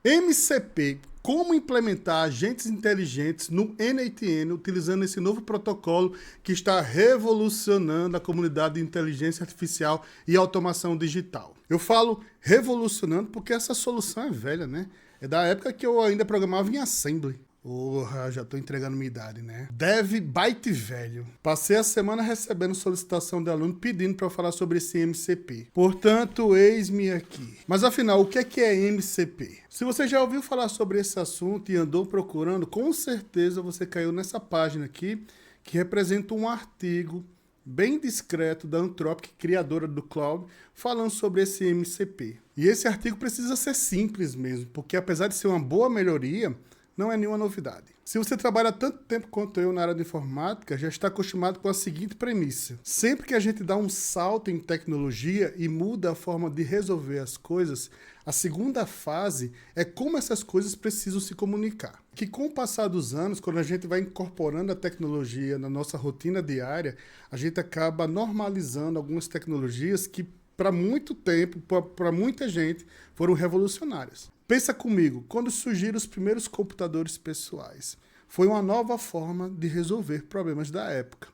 MCP, como implementar agentes inteligentes no n8n utilizando esse novo protocolo que está revolucionando a comunidade de inteligência artificial e automação digital. Eu falo revolucionando porque essa solução é velha, né? É da época que eu ainda programava em Assembly. Porra, já tô entregando minha idade, né? Dev Byte velho. Passei a semana recebendo solicitação de aluno pedindo para eu falar sobre esse MCP. Portanto, eis-me aqui. Mas afinal, o que é MCP? Se você já ouviu falar sobre esse assunto e andou procurando, com certeza você caiu nessa página aqui, que representa um artigo bem discreto da Anthropic, criadora do Claude, falando sobre esse MCP. E esse artigo precisa ser simples mesmo, porque apesar de ser uma boa melhoria, não é nenhuma novidade. Se você trabalha tanto tempo quanto eu na área de informática, já está acostumado com a seguinte premissa. Sempre que a gente dá um salto em tecnologia e muda a forma de resolver as coisas, a segunda fase é como essas coisas precisam se comunicar. Que com o passar dos anos, quando a gente vai incorporando a tecnologia na nossa rotina diária, a gente acaba normalizando algumas tecnologias que para muito tempo, para muita gente, foram revolucionárias. Pensa comigo, quando surgiram os primeiros computadores pessoais, foi uma nova forma de resolver problemas da época.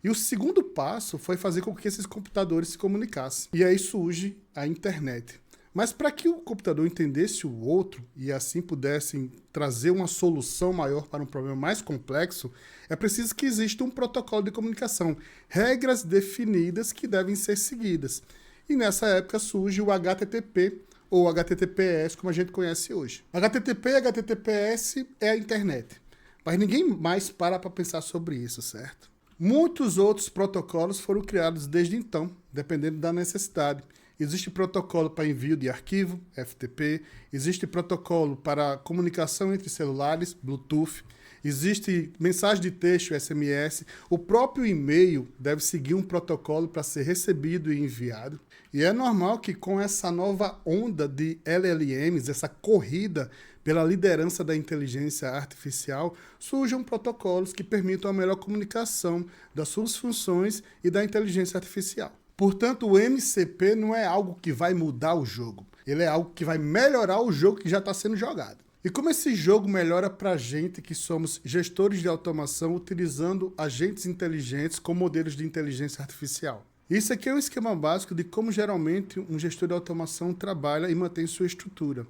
E o segundo passo foi fazer com que esses computadores se comunicassem. E aí surge a internet. Mas para que o computador entendesse o outro e assim pudessem trazer uma solução maior para um problema mais complexo, é preciso que exista um protocolo de comunicação, regras definidas que devem ser seguidas. E nessa época surge o HTTP, ou HTTPS, como a gente conhece hoje. HTTP e HTTPS é a internet. Mas ninguém mais para pensar sobre isso, certo? Muitos outros protocolos foram criados desde então, dependendo da necessidade. Existe protocolo para envio de arquivo, FTP. Existe protocolo para comunicação entre celulares, Bluetooth. Existe mensagem de texto, SMS. O próprio e-mail deve seguir um protocolo para ser recebido e enviado. E é normal que com essa nova onda de LLMs, essa corrida pela liderança da inteligência artificial, surjam protocolos que permitam a melhor comunicação das suas funções e da inteligência artificial. Portanto, o MCP não é algo que vai mudar o jogo. Ele é algo que vai melhorar o jogo que já está sendo jogado. E como esse jogo melhora para a gente que somos gestores de automação utilizando agentes inteligentes com modelos de inteligência artificial? Isso aqui é um esquema básico de como geralmente um gestor de automação trabalha e mantém sua estrutura.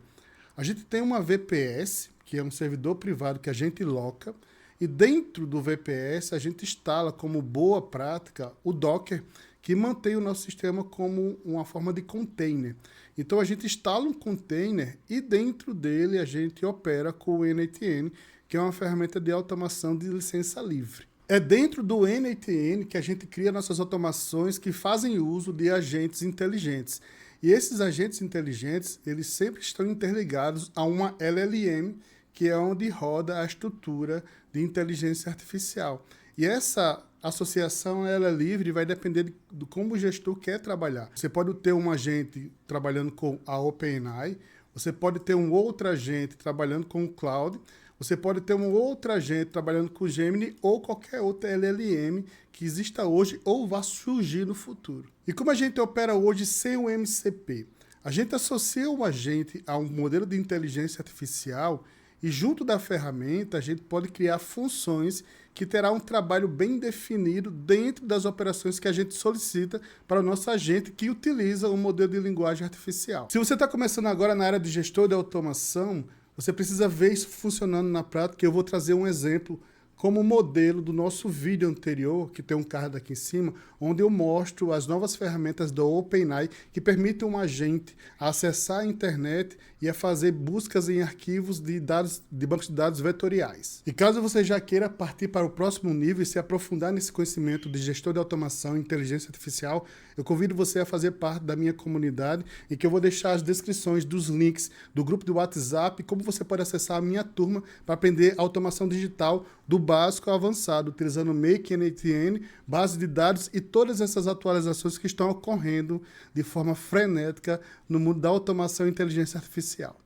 A gente tem uma VPS, que é um servidor privado que a gente loca, e dentro do VPS a gente instala como boa prática o Docker, que mantém o nosso sistema como uma forma de container. Então a gente instala um container e dentro dele a gente opera com o n8n, que é uma ferramenta de automação de licença livre. É dentro do n8n que a gente cria nossas automações que fazem uso de agentes inteligentes. E esses agentes inteligentes, eles sempre estão interligados a uma LLM, que é onde roda a estrutura de inteligência artificial. E essa associação ela é livre e vai depender de como o gestor quer trabalhar. Você pode ter um agente trabalhando com a OpenAI, você pode ter um outro agente trabalhando com o Cloud, você pode ter um outro agente trabalhando com o Gemini ou qualquer outra LLM que exista hoje ou vá surgir no futuro. E como a gente opera hoje sem o MCP? A gente associa o agente a um modelo de inteligência artificial e junto da ferramenta a gente pode criar funções que terá um trabalho bem definido dentro das operações que a gente solicita para o nosso agente que utiliza o modelo de linguagem artificial. Se você está começando agora na área de gestor de automação, você precisa ver isso funcionando na prática. Eu vou trazer um exemplo como modelo do nosso vídeo anterior, que tem um card aqui em cima, onde eu mostro as novas ferramentas da OpenAI que permitem um agente a acessar a internet e a fazer buscas em arquivos de dados de bancos de dados vetoriais. E caso você já queira partir para o próximo nível e se aprofundar nesse conhecimento de gestor de automação e inteligência artificial, eu convido você a fazer parte da minha comunidade, em que eu vou deixar as descrições dos links do grupo do WhatsApp, como você pode acessar a minha turma para aprender automação digital do básico ao avançado, utilizando Make n8n, base de dados e todas essas atualizações que estão ocorrendo de forma frenética no mundo da automação e inteligência artificial.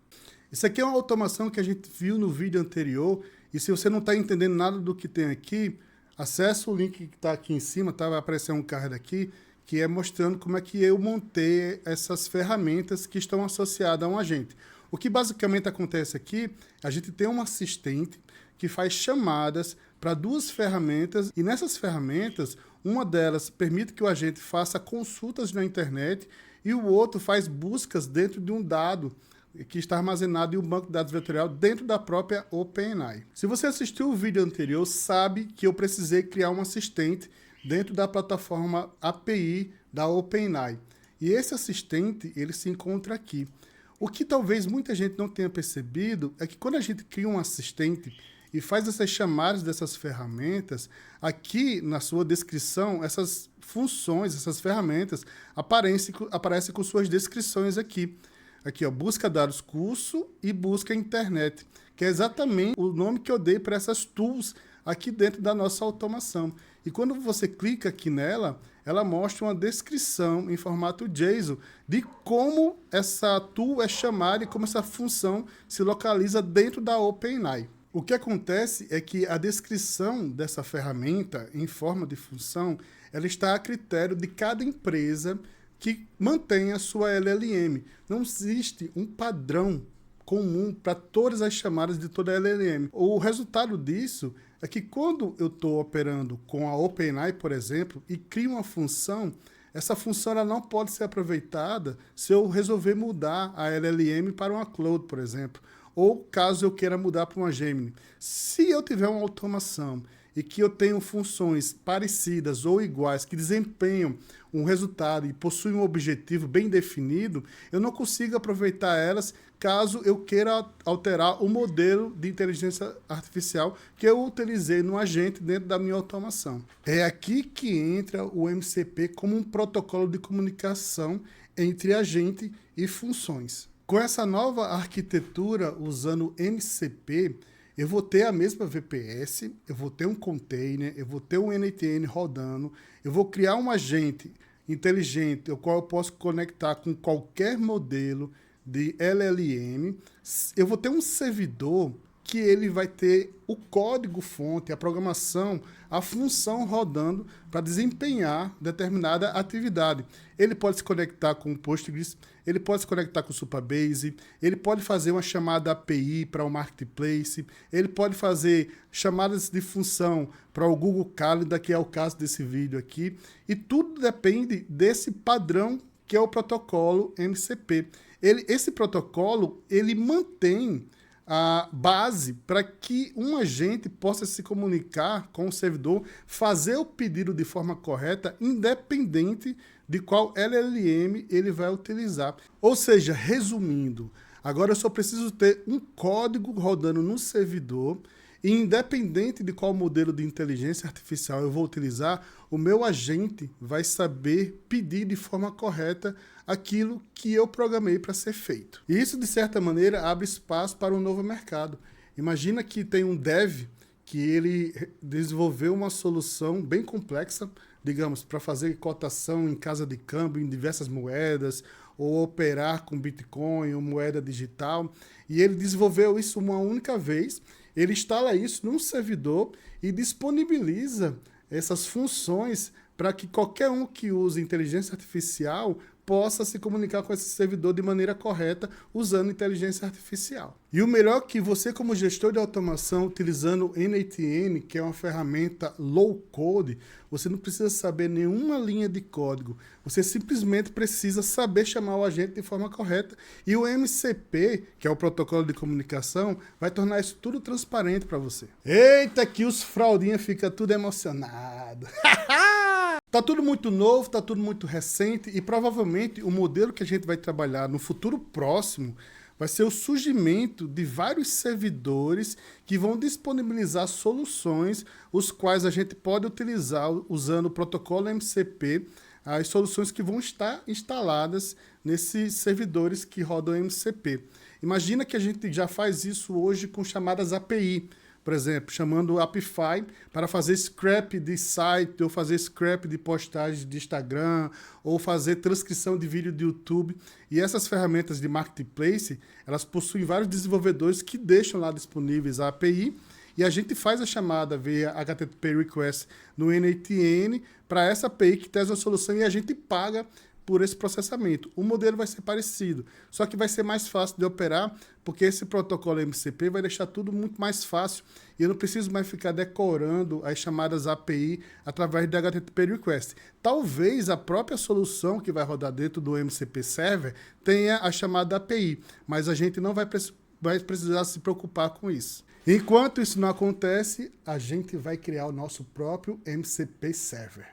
Isso aqui é uma automação que a gente viu no vídeo anterior, e se você não está entendendo nada do que tem aqui, acesse o link que está aqui em cima, tá? Vai aparecer um card aqui, que é mostrando como é que eu montei essas ferramentas que estão associadas a um agente. O que basicamente acontece aqui, a gente tem um assistente que faz chamadas para duas ferramentas, e nessas ferramentas, uma delas permite que o agente faça consultas na internet e o outro faz buscas dentro de um dado que está armazenado em um banco de dados vetorial dentro da própria OpenAI. Se você assistiu o vídeo anterior, sabe que eu precisei criar um assistente dentro da plataforma API da OpenAI. E esse assistente, ele se encontra aqui. O que talvez muita gente não tenha percebido é que quando a gente cria um assistente e faz essas chamadas dessas ferramentas, aqui na sua descrição, essas funções, essas ferramentas aparecem com suas descrições aqui. Aqui, ó, busca dados curso e busca internet, que é exatamente o nome que eu dei para essas tools aqui dentro da nossa automação. E quando você clica aqui nela, ela mostra uma descrição em formato JSON de como essa tool é chamada e como essa função se localiza dentro da OpenAI. O que acontece é que a descrição dessa ferramenta em forma de função, ela está a critério de cada empresa que mantém a sua LLM. Não existe um padrão comum para todas as chamadas de toda a LLM. O resultado disso é que quando eu estou operando com a OpenAI, por exemplo, e crio uma função, essa função ela não pode ser aproveitada se eu resolver mudar a LLM para uma Claude, por exemplo, ou caso eu queira mudar para uma Gemini. Se eu tiver uma automação e que eu tenho funções parecidas ou iguais que desempenham um resultado e possuem um objetivo bem definido, eu não consigo aproveitar elas caso eu queira alterar o modelo de inteligência artificial que eu utilizei no agente dentro da minha automação. É aqui que entra o MCP como um protocolo de comunicação entre agente e funções. Com essa nova arquitetura usando MCP, eu vou ter a mesma VPS, eu vou ter um container, eu vou ter um NTN rodando, eu vou criar um agente inteligente, o qual eu posso conectar com qualquer modelo de LLM. Eu vou ter um servidor que ele vai ter o código-fonte, a programação, a função rodando para desempenhar determinada atividade. Ele pode se conectar com o Postgres, ele pode se conectar com o Supabase, ele pode fazer uma chamada API para o Marketplace, ele pode fazer chamadas de função para o Google Calendar, que é o caso desse vídeo aqui, e tudo depende desse padrão que é o protocolo MCP. Esse protocolo, ele mantém a base para que um agente possa se comunicar com o servidor, fazer o pedido de forma correta, independente de qual LLM ele vai utilizar. Ou seja, resumindo, agora eu só preciso ter um código rodando no servidor e independente de qual modelo de inteligência artificial eu vou utilizar, o meu agente vai saber pedir de forma correta aquilo que eu programei para ser feito. E isso, de certa maneira, abre espaço para um novo mercado. Imagina que tem um dev que ele desenvolveu uma solução bem complexa, digamos, para fazer cotação em casa de câmbio em diversas moedas, ou operar com Bitcoin ou moeda digital, e ele desenvolveu isso uma única vez, ele instala isso num servidor e disponibiliza essas funções para que qualquer um que use inteligência artificial possa se comunicar com esse servidor de maneira correta usando inteligência artificial. E o melhor é que você, como gestor de automação, utilizando NATN, que é uma ferramenta low-code, você não precisa saber nenhuma linha de código. Você simplesmente precisa saber chamar o agente de forma correta. E o MCP, que é o protocolo de comunicação, vai tornar isso tudo transparente para você. Eita, que os fraudinhas ficam tudo emocionados. Tá tudo muito novo, tá tudo muito recente e provavelmente o modelo que a gente vai trabalhar no futuro próximo vai ser o surgimento de vários servidores que vão disponibilizar soluções, os quais a gente pode utilizar usando o protocolo MCP, as soluções que vão estar instaladas nesses servidores que rodam MCP. Imagina que a gente já faz isso hoje com chamadas API. Por exemplo, chamando o Apify para fazer scrap de site, ou fazer scrap de postagem de Instagram, ou fazer transcrição de vídeo de YouTube. E essas ferramentas de Marketplace, elas possuem vários desenvolvedores que deixam lá disponíveis a API, e a gente faz a chamada via HTTP Request no NATN para essa API que traz a solução e a gente paga por esse processamento. O modelo vai ser parecido, só que vai ser mais fácil de operar, porque esse protocolo MCP vai deixar tudo muito mais fácil e eu não preciso mais ficar decorando as chamadas API através do HTTP Request. Talvez a própria solução que vai rodar dentro do MCP Server tenha a chamada API, mas a gente não vai precisar se preocupar com isso. Enquanto isso não acontece, a gente vai criar o nosso próprio MCP Server.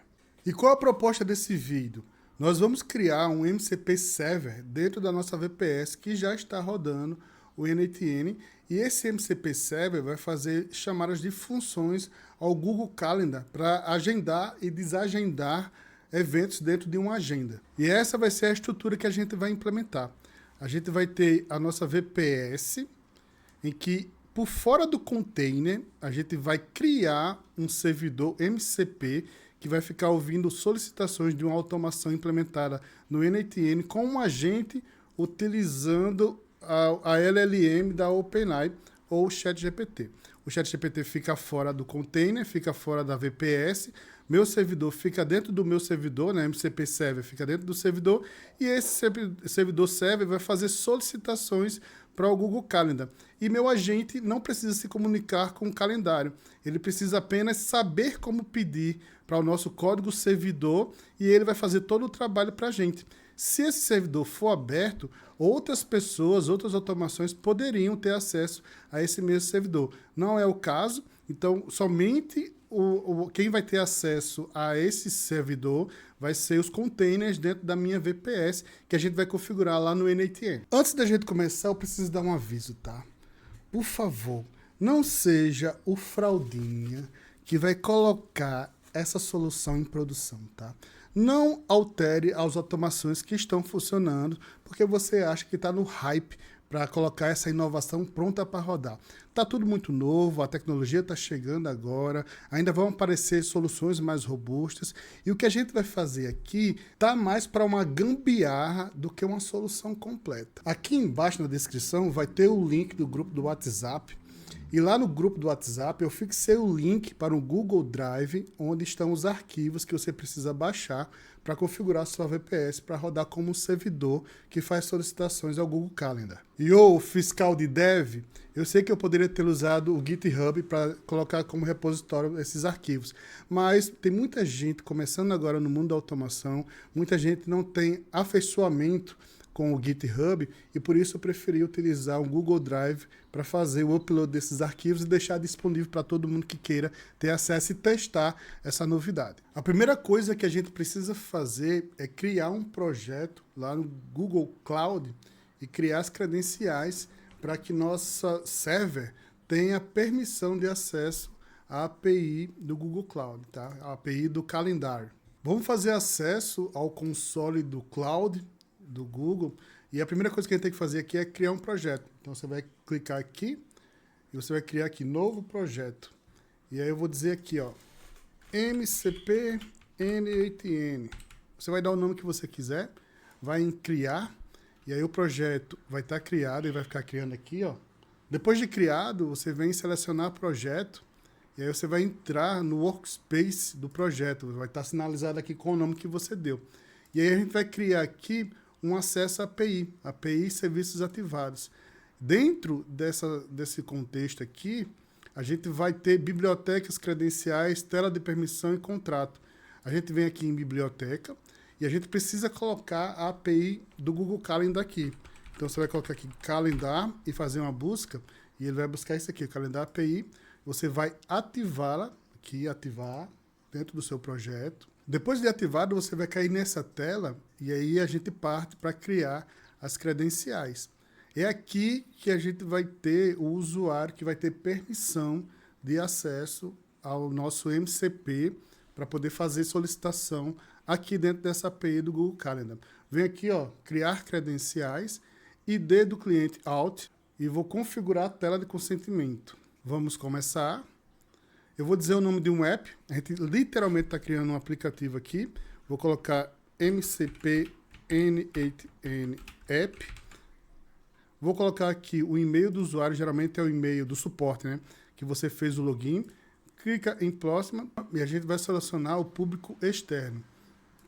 E qual a proposta desse vídeo? Nós vamos criar um MCP Server dentro da nossa VPS que já está rodando o n8n, e esse MCP Server vai fazer chamadas de funções ao Google Calendar para agendar e desagendar eventos dentro de uma agenda. E essa vai ser a estrutura que a gente vai implementar. A gente vai ter a nossa VPS, em que por fora do container a gente vai criar um servidor MCP que vai ficar ouvindo solicitações de uma automação implementada no n8n com um agente utilizando a LLM da OpenAI ou o ChatGPT. O ChatGPT fica fora do container, fica fora da VPS, meu servidor fica dentro do meu servidor, né? MCP Server fica dentro do servidor, e esse servidor server vai fazer solicitações para o Google Calendar. E meu agente não precisa se comunicar com o calendário, ele precisa apenas saber como pedir para o nosso código servidor e ele vai fazer todo o trabalho para a gente. Se esse servidor for aberto, outras pessoas, outras automações poderiam ter acesso a esse mesmo servidor. Não é o caso, então somente quem vai ter acesso a esse servidor vai ser os containers dentro da minha VPS, que a gente vai configurar lá no n8n. Antes da gente começar, eu preciso dar um aviso, tá? Por favor, não seja o fraudinha que vai colocar essa solução em produção, tá? Não altere as automações que estão funcionando, porque você acha que está no hype para colocar essa inovação pronta para rodar. Está tudo muito novo, a tecnologia está chegando agora, ainda vão aparecer soluções mais robustas, e o que a gente vai fazer aqui está mais para uma gambiarra do que uma solução completa. Aqui embaixo na descrição vai ter o link do grupo do WhatsApp, e lá no grupo do WhatsApp eu fixei o link para um Google Drive, onde estão os arquivos que você precisa baixar para configurar sua VPS para rodar como um servidor que faz solicitações ao Google Calendar. E o fiscal de dev, eu sei que eu poderia ter usado o GitHub para colocar como repositório esses arquivos, mas tem muita gente começando agora no mundo da automação, muita gente não tem afeiçoamento com o GitHub, e por isso eu preferi utilizar um Google Drive para fazer o upload desses arquivos e deixar disponível para todo mundo que queira ter acesso e testar essa novidade. A primeira coisa que a gente precisa fazer é criar um projeto lá no Google Cloud e criar as credenciais para que nossa server tenha permissão de acesso à API do Google Cloud, tá? A API do calendário. Vamos fazer acesso ao console do Cloud do Google, e a primeira coisa que a gente tem que fazer aqui é criar um projeto. Então você vai clicar aqui e você vai criar aqui novo projeto. E aí eu vou dizer aqui, ó, MCP n8n. Você vai dar o nome que você quiser, vai em criar, e aí o projeto vai estar criado e vai ficar criando aqui, ó. Depois de criado, você vem selecionar projeto, e aí você vai entrar no workspace do projeto, vai estar sinalizado aqui com o nome que você deu. E aí a gente vai criar aqui um acesso à API serviços ativados. Dentro desse contexto aqui, a gente vai ter bibliotecas, credenciais, tela de permissão e contrato. A gente vem aqui em biblioteca e a gente precisa colocar a API do Google Calendar aqui. Então você vai colocar aqui Calendar e fazer uma busca, e ele vai buscar isso aqui, Calendar API. Você vai ativá-la, aqui, ativar dentro do seu projeto. Depois de ativado, você vai cair nessa tela e aí a gente parte para criar as credenciais. É aqui que a gente vai ter o usuário que vai ter permissão de acesso ao nosso MCP para poder fazer solicitação aqui dentro dessa API do Google Calendar. Vem aqui, ó, criar credenciais, ID do cliente Alt, e vou configurar a tela de consentimento. Vamos começar. Eu vou dizer o nome de um app, a gente literalmente está criando um aplicativo aqui. Vou colocar MCP n8n app. Vou colocar aqui o e-mail do usuário, geralmente é o e-mail do suporte, né? Que você fez o login. Clica em próxima e a gente vai selecionar o público externo.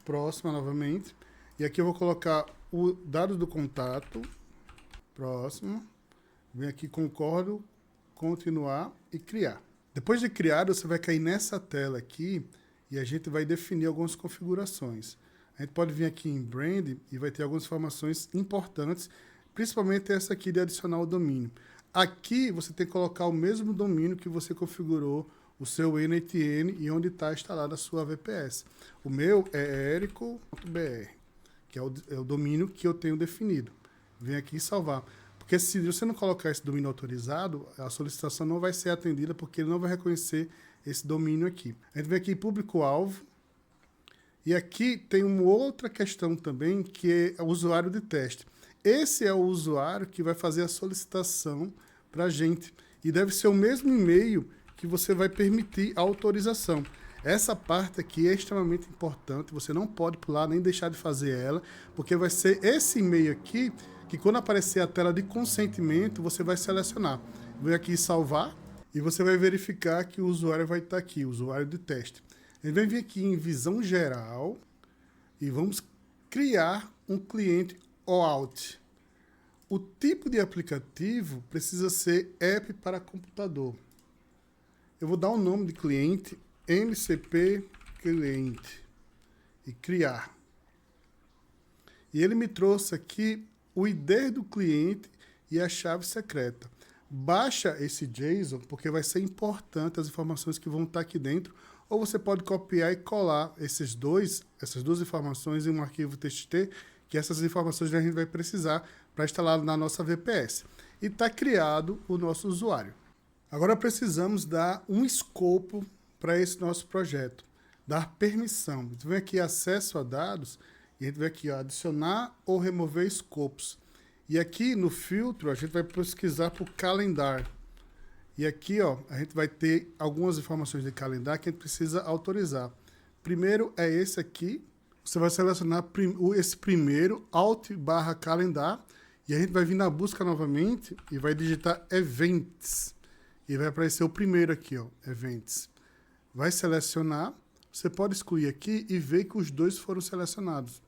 Próxima novamente. E aqui eu vou colocar o dado do contato. Próximo. Vem aqui, concordo, continuar e criar. Depois de criado, você vai cair nessa tela aqui e a gente vai definir algumas configurações. A gente pode vir aqui em Brand e vai ter algumas informações importantes, principalmente essa aqui de adicionar o domínio. Aqui você tem que colocar o mesmo domínio que você configurou o seu NTN e onde está instalada a sua VPS. O meu é erico.br, que é o domínio que eu tenho definido. Vem aqui e salvar. Porque se você não colocar esse domínio autorizado, a solicitação não vai ser atendida porque ele não vai reconhecer esse domínio aqui. A gente vem aqui em público-alvo. E aqui tem uma outra questão também, que é o usuário de teste. Esse é o usuário que vai fazer a solicitação para a gente. E deve ser o mesmo e-mail que você vai permitir a autorização. Essa parte aqui é extremamente importante, você não pode pular nem deixar de fazer ela, porque vai ser esse e-mail aqui que quando aparecer a tela de consentimento, você vai selecionar. Vem aqui salvar e você vai verificar que o usuário vai estar aqui, o usuário de teste. Ele vai vir aqui em visão geral e vamos criar um cliente OAuth. O tipo de aplicativo precisa ser app para computador. Eu vou dar o nome de cliente, MCP cliente, e criar. E ele me trouxe aqui o ID do cliente e a chave secreta. Baixa esse JSON, porque vai ser importante as informações que vão estar aqui dentro, ou você pode copiar e colar essas duas informações em um arquivo TXT, que essas informações a gente vai precisar para instalar na nossa VPS. E está criado o nosso usuário. Agora precisamos dar um escopo para esse nosso projeto, dar permissão. Então, vem aqui acesso a dados, e a gente vai aqui ó, adicionar ou remover escopos. E aqui no filtro a gente vai pesquisar por calendário. E aqui ó, a gente vai ter algumas informações de calendário que a gente precisa autorizar. Primeiro é esse aqui. Você vai selecionar esse primeiro, Alt/calendar, e a gente vai vir na busca novamente e vai digitar Events. E vai aparecer o primeiro aqui, ó, Events. Vai selecionar, você pode excluir aqui e ver que os dois foram selecionados.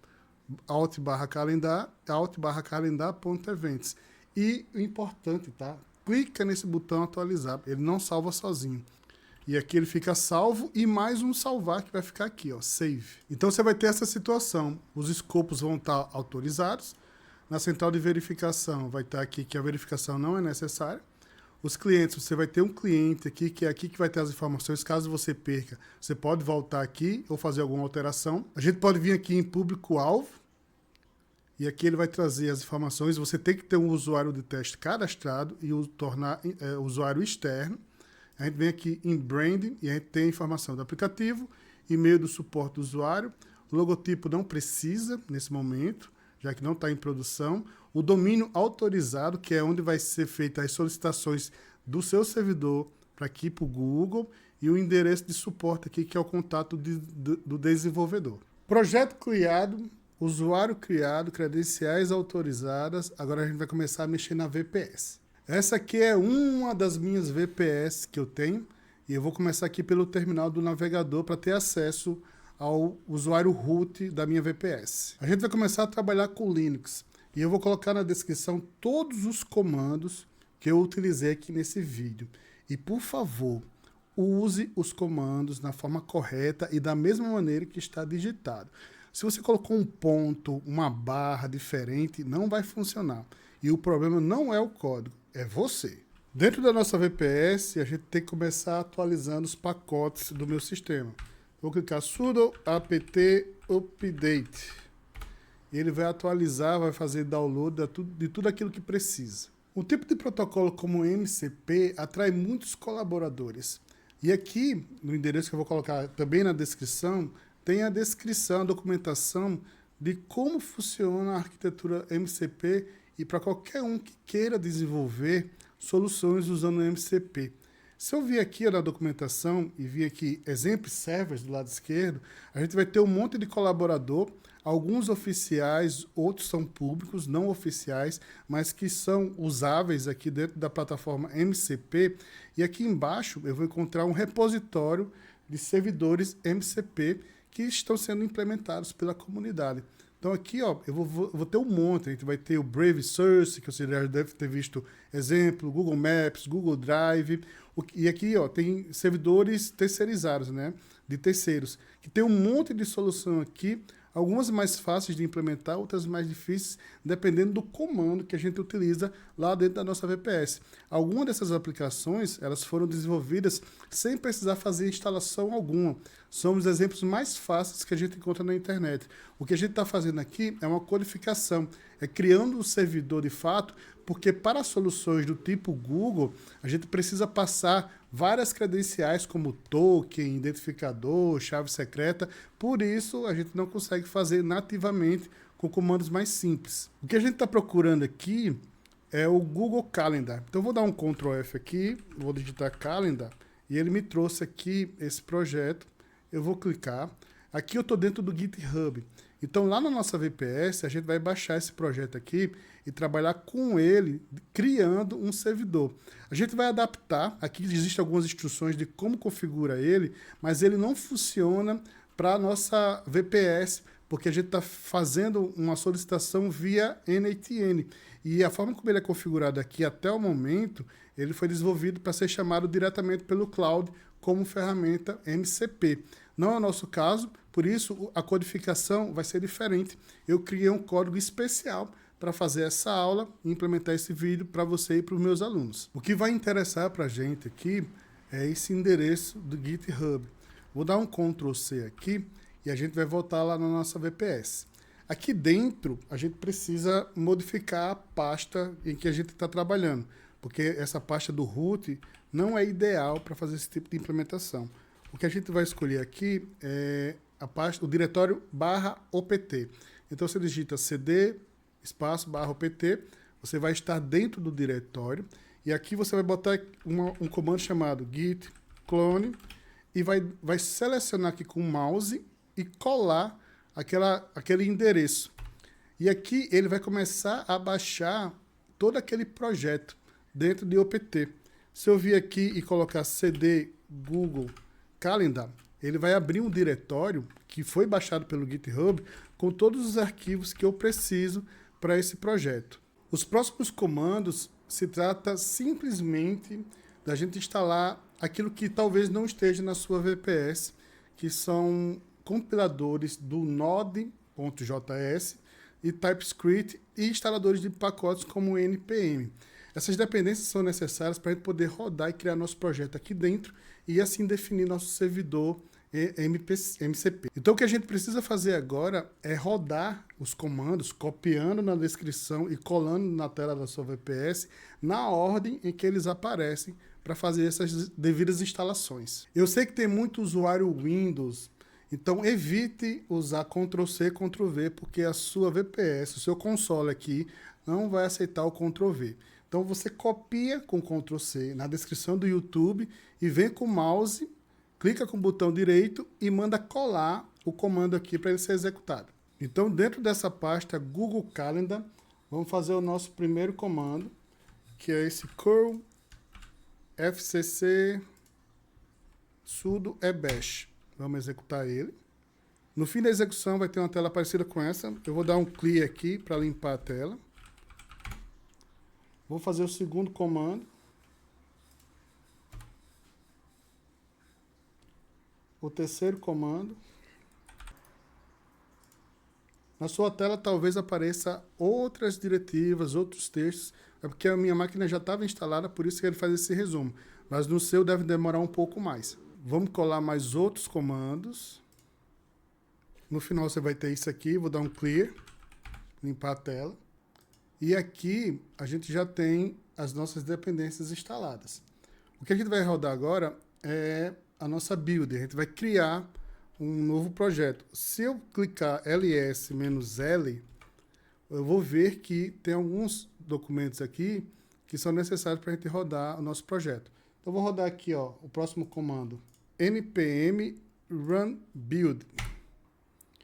Alt/calendar, Alt/calendar.events. E o importante, tá? Clica nesse botão atualizar, ele não salva sozinho. E aqui ele fica salvo e mais um salvar que vai ficar aqui, ó, save. Então você vai ter essa situação, os escopos vão estar autorizados, na central de verificação vai estar aqui que a verificação não é necessária. Os clientes, você vai ter um cliente aqui, que é aqui que vai ter as informações, caso você perca, você pode voltar aqui ou fazer alguma alteração. A gente pode vir aqui em público-alvo, e aqui ele vai trazer as informações, você tem que ter um usuário de teste cadastrado e o tornar usuário externo. A gente vem aqui em Branding e a gente tem a informação do aplicativo, e-mail do suporte do usuário, o logotipo não precisa nesse momento, já que não está em produção, o domínio autorizado, que é onde vai ser feitas as solicitações do seu servidor para aqui para o Google, e o endereço de suporte aqui, que é o contato do desenvolvedor. Projeto criado, usuário criado, credenciais autorizadas, agora a gente vai começar a mexer na VPS. Essa aqui é uma das minhas VPS que eu tenho, e eu vou começar aqui pelo terminal do navegador para ter acesso ao usuário root da minha VPS. A gente vai começar a trabalhar com Linux, e eu vou colocar na descrição todos os comandos que eu utilizei aqui nesse vídeo. E por favor, use os comandos na forma correta e da mesma maneira que está digitado. Se você colocou um ponto, uma barra diferente, não vai funcionar. E o problema não é o código, é você. Dentro da nossa VPS, a gente tem que começar atualizando os pacotes do meu sistema. Vou clicar sudo apt update. Ele vai atualizar, vai fazer download de tudo aquilo que precisa. Um tipo de protocolo como o MCP atrai muitos colaboradores. E aqui, no endereço que eu vou colocar também na descrição, tem a descrição, a documentação de como funciona a arquitetura MCP e para qualquer um que queira desenvolver soluções usando o MCP. Se eu vir aqui na documentação e vir aqui Exemplo Servers do lado esquerdo, a gente vai ter um monte de colaborador, alguns oficiais, outros são públicos, não oficiais, mas que são usáveis aqui dentro da plataforma MCP. E aqui embaixo eu vou encontrar um repositório de servidores MCP que estão sendo implementados pela comunidade. Então aqui, ó, eu vou ter um monte. A gente vai ter o Brave Source, que você já deve ter visto exemplo, Google Maps, Google Drive. E aqui, ó, tem servidores terceirizados, né? De terceiros. Que tem um monte de solução aqui, algumas mais fáceis de implementar, outras mais difíceis, dependendo do comando que a gente utiliza lá dentro da nossa VPS. Algumas dessas aplicações, elas foram desenvolvidas sem precisar fazer instalação alguma. São os exemplos mais fáceis que a gente encontra na internet. O que a gente está fazendo aqui é uma codificação, é criando um servidor de fato, porque para soluções do tipo Google, a gente precisa passar várias credenciais como token, identificador, chave secreta. Por isso, a gente não consegue fazer nativamente com comandos mais simples. O que a gente está procurando aqui é o Google Calendar. Então, eu vou dar um Ctrl F aqui, vou digitar Calendar, e ele me trouxe aqui esse projeto. Eu vou clicar. Aqui eu estou dentro do GitHub. Então, lá na nossa VPS, a gente vai baixar esse projeto aqui e trabalhar com ele, criando um servidor. A gente vai adaptar. Aqui existem algumas instruções de como configura ele, mas ele não funciona para a nossa VPS, porque a gente está fazendo uma solicitação via NATN. E a forma como ele é configurado aqui até o momento, ele foi desenvolvido para ser chamado diretamente pelo cloud como ferramenta MCP. Não é o nosso caso, por isso a codificação vai ser diferente. Eu criei um código especial para fazer essa aula e implementar esse vídeo para você e para os meus alunos. O que vai interessar para a gente aqui é esse endereço do GitHub. Vou dar um Ctrl C aqui e a gente vai voltar lá na nossa VPS. Aqui dentro, a gente precisa modificar a pasta em que a gente está trabalhando, porque essa pasta do root não é ideal para fazer esse tipo de implementação. O que a gente vai escolher aqui é a pasta, o diretório /opt. Então, você digita cd espaço /opt, você vai estar dentro do diretório, e aqui você vai botar um comando chamado git clone, e vai selecionar aqui com o mouse e colar aquele endereço. E aqui ele vai começar a baixar todo aquele projeto dentro de opt. Se eu vir aqui e colocar cd Google Calendar, ele vai abrir um diretório que foi baixado pelo GitHub com todos os arquivos que eu preciso para esse projeto. Os próximos comandos se trata simplesmente da gente instalar aquilo que talvez não esteja na sua VPS, que são compiladores do Node.js e TypeScript e instaladores de pacotes como o npm. Essas dependências são necessárias para a gente poder rodar e criar nosso projeto aqui dentro e assim definir nosso servidor MCP. Então o que a gente precisa fazer agora é rodar os comandos, copiando na descrição e colando na tela da sua VPS na ordem em que eles aparecem para fazer essas devidas instalações. Eu sei que tem muito usuário Windows, então evite usar Ctrl+C, Ctrl+V, porque a sua VPS, o seu console aqui, não vai aceitar o Ctrl+V. Então você copia com Ctrl+C na descrição do YouTube e vem com o mouse, clica com o botão direito e manda colar o comando aqui para ele ser executado. Então dentro dessa pasta Google Calendar, vamos fazer o nosso primeiro comando, que é esse curl fcc sudo bash. Vamos executar ele. No fim da execução vai ter uma tela parecida com essa. Eu vou dar um clear aqui para limpar a tela. Vou fazer o segundo comando. O terceiro comando. Na sua tela talvez apareça outras diretivas, outros textos. É porque a minha máquina já estava instalada, por isso que ele faz esse resumo. Mas no seu deve demorar um pouco mais. Vamos colar mais outros comandos. No final você vai ter isso aqui. Vou dar um clear. Limpar a tela. E aqui a gente já tem as nossas dependências instaladas. O que a gente vai rodar agora é a nossa build. A gente vai criar um novo projeto. Se eu clicar ls-l, eu vou ver que tem alguns documentos aqui que são necessários para a gente rodar o nosso projeto. Então, eu vou rodar aqui, ó, o próximo comando, npm run build.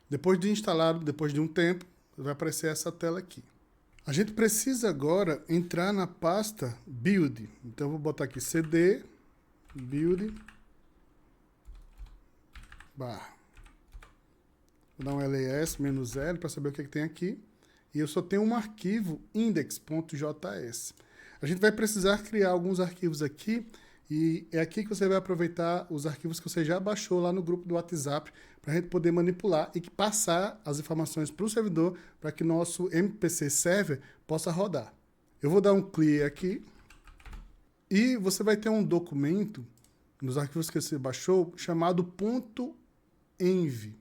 Depois de instalado, depois de um tempo, vai aparecer essa tela aqui. A gente precisa agora entrar na pasta build. Então, eu vou botar aqui cd build /. Vou dar um ls-l para saber o que, é que tem aqui. E eu só tenho um arquivo index.js. A gente vai precisar criar alguns arquivos aqui, e é aqui que você vai aproveitar os arquivos que você já baixou lá no grupo do WhatsApp, para a gente poder manipular e passar as informações para o servidor, para que nosso MPC Server possa rodar. Eu vou dar um clear aqui, e você vai ter um documento nos arquivos que você baixou, chamado .env,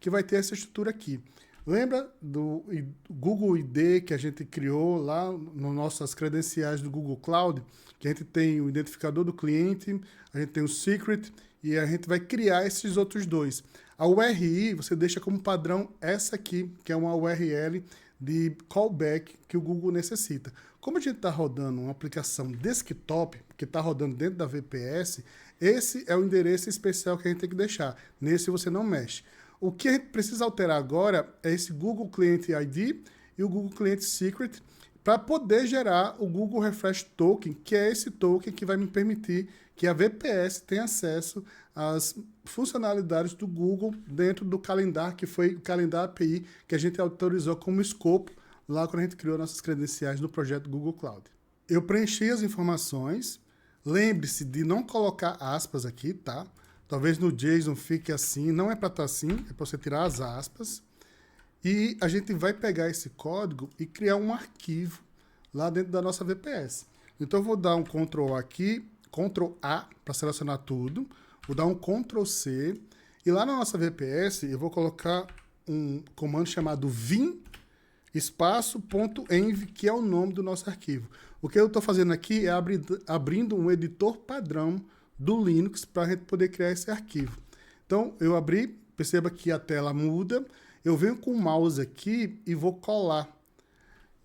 que vai ter essa estrutura aqui. Lembra do Google ID que a gente criou lá nas nossas credenciais do Google Cloud? Que a gente tem o identificador do cliente, a gente tem o secret e a gente vai criar esses outros dois. A URI você deixa como padrão essa aqui, que é uma URL de callback que o Google necessita. Como a gente está rodando uma aplicação desktop, que está rodando dentro da VPS, esse é o endereço especial que a gente tem que deixar. Nesse você não mexe. O que a gente precisa alterar agora é esse Google Client ID e o Google Client Secret para poder gerar o Google Refresh Token, que é esse token que vai me permitir que a VPS tenha acesso às funcionalidades do Google dentro do Calendar, que foi o Calendar API que a gente autorizou como escopo lá quando a gente criou nossas credenciais no projeto Google Cloud. Eu preenchi as informações. Lembre-se de não colocar aspas aqui, tá? Talvez no JSON fique assim, não é para estar assim, é para você tirar as aspas. E a gente vai pegar esse código e criar um arquivo lá dentro da nossa VPS. Então eu vou dar um Ctrl aqui, Ctrl A para selecionar tudo, vou dar um Ctrl C e lá na nossa VPS eu vou colocar um comando chamado vim espaço .env, que é o nome do nosso arquivo. O que eu estou fazendo aqui é abrindo um editor padrão do Linux para a gente poder criar esse arquivo. Então, eu abri, perceba que a tela muda, eu venho com o mouse aqui e vou colar.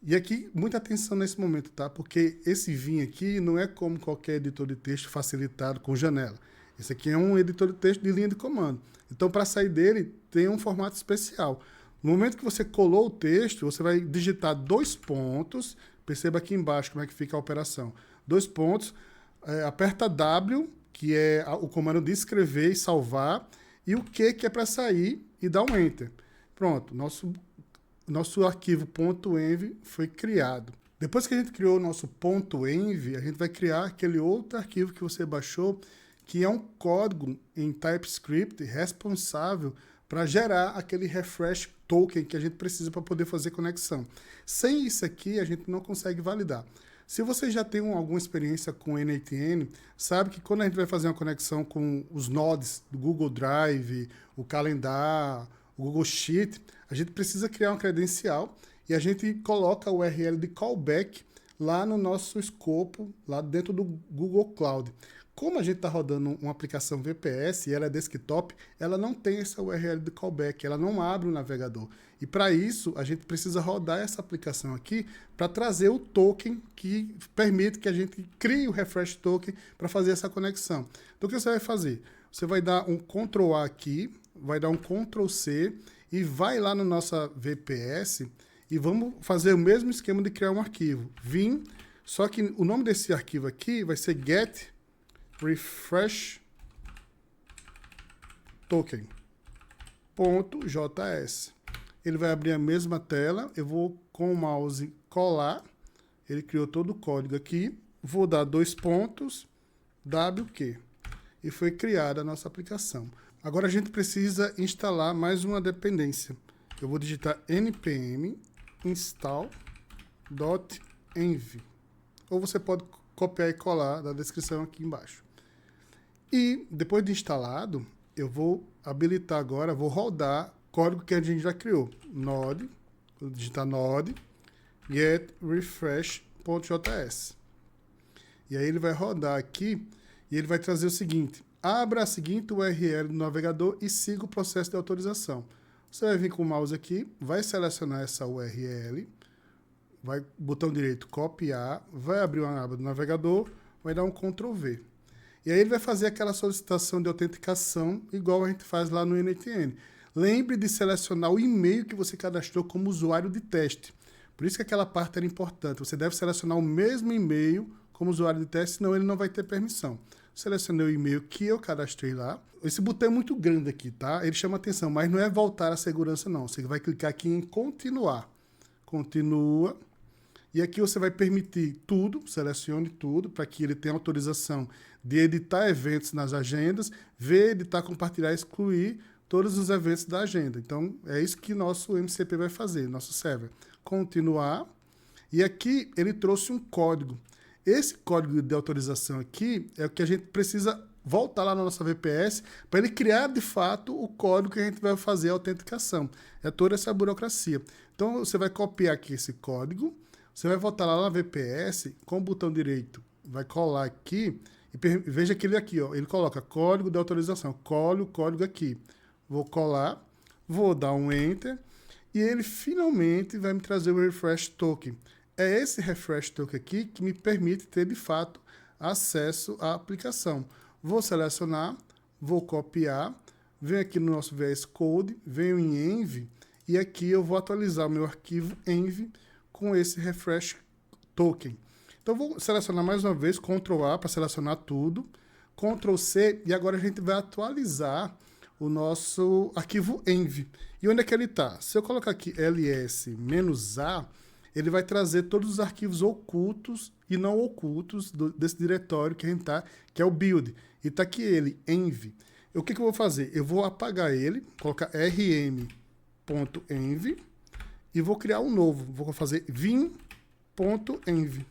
E aqui, muita atenção nesse momento, tá? Porque esse vim aqui não é como qualquer editor de texto facilitado com janela. Esse aqui é um editor de texto de linha de comando. Então, para sair dele, tem um formato especial. No momento que você colou o texto, você vai digitar 2 pontos, perceba aqui embaixo como é que fica a operação. 2 pontos, aperta W, que é o comando de escrever e salvar, e o Q, que é para sair, e dá um Enter. Pronto, nosso arquivo .env foi criado. Depois que a gente criou o nosso .env, a gente vai criar aquele outro arquivo que você baixou, que é um código em TypeScript responsável para gerar aquele refresh token que a gente precisa para poder fazer conexão. Sem isso aqui, a gente não consegue validar. Se você já tem alguma experiência com n8n, sabe que quando a gente vai fazer uma conexão com os nodes do Google Drive, o Calendar, o Google Sheet, a gente precisa criar uma credencial e a gente coloca a URL de callback lá no nosso escopo, lá dentro do Google Cloud. Como a gente está rodando uma aplicação VPS e ela é desktop, ela não tem essa URL de callback, ela não abre o navegador. E para isso, a gente precisa rodar essa aplicação aqui para trazer o token que permite que a gente crie o refresh token para fazer essa conexão. Então, o que você vai fazer? Você vai dar um Ctrl A aqui, vai dar um Ctrl C e vai lá na nossa VPS e vamos fazer o mesmo esquema de criar um arquivo. Vim, só que o nome desse arquivo aqui vai ser get refresh token.js. Ele vai abrir a mesma tela, eu vou com o mouse colar, ele criou todo o código aqui, vou dar 2 pontos, WQ, e foi criada a nossa aplicação. Agora a gente precisa instalar mais uma dependência. Eu vou digitar npm install.env, ou você pode copiar e colar da descrição aqui embaixo. E depois de instalado, eu vou habilitar agora, vou rodar código que a gente já criou. Node, vou digitar node, get refresh.js. E aí ele vai rodar aqui e ele vai trazer o seguinte: abra a seguinte URL do navegador e siga o processo de autorização. Você vai vir com o mouse aqui, vai selecionar essa URL, vai botão direito copiar, vai abrir uma aba do navegador, vai dar um Ctrl V. E aí ele vai fazer aquela solicitação de autenticação, igual a gente faz lá no n8n. Lembre de selecionar o e-mail que você cadastrou como usuário de teste. Por isso que aquela parte era importante. Você deve selecionar o mesmo e-mail como usuário de teste, senão ele não vai ter permissão. selecionei o e-mail que eu cadastrei lá. Esse botão é muito grande aqui, tá? Ele chama atenção, mas não é voltar à segurança, não. Você vai clicar aqui em continuar. Continua. E aqui você vai permitir tudo, selecione tudo, para que ele tenha autorização de editar eventos nas agendas, ver, editar, compartilhar, excluir todos os eventos da agenda. Então, é isso que nosso MCP vai fazer, nosso server. Continuar. E aqui ele trouxe um código. Esse código de autorização aqui é o que a gente precisa voltar lá na nossa VPS para ele criar, de fato, o código que a gente vai fazer a autenticação. É toda essa burocracia. Então, você vai copiar aqui esse código, você vai voltar lá na VPS, com o botão direito, vai colar aqui, e veja que ele aqui, ó, ele coloca código de autorização, colhe o código aqui. Vou colar, vou dar um Enter, e ele finalmente vai me trazer o Refresh Token. É esse Refresh Token aqui que me permite ter, de fato, acesso à aplicação. Vou selecionar, vou copiar, venho aqui no nosso VS Code, venho em Env, e aqui eu vou atualizar o meu arquivo Env com esse Refresh Token. Então, vou selecionar mais uma vez, Ctrl A para selecionar tudo, Ctrl C, e agora a gente vai atualizar o nosso arquivo Env. E onde é que ele está? Se eu colocar aqui ls-a, ele vai trazer todos os arquivos ocultos e não ocultos desse diretório que a gente está, que é o build. E está aqui ele, env. O que eu vou fazer? Eu vou apagar ele, colocar rm.env e vou criar um novo. Vou fazer vim.env.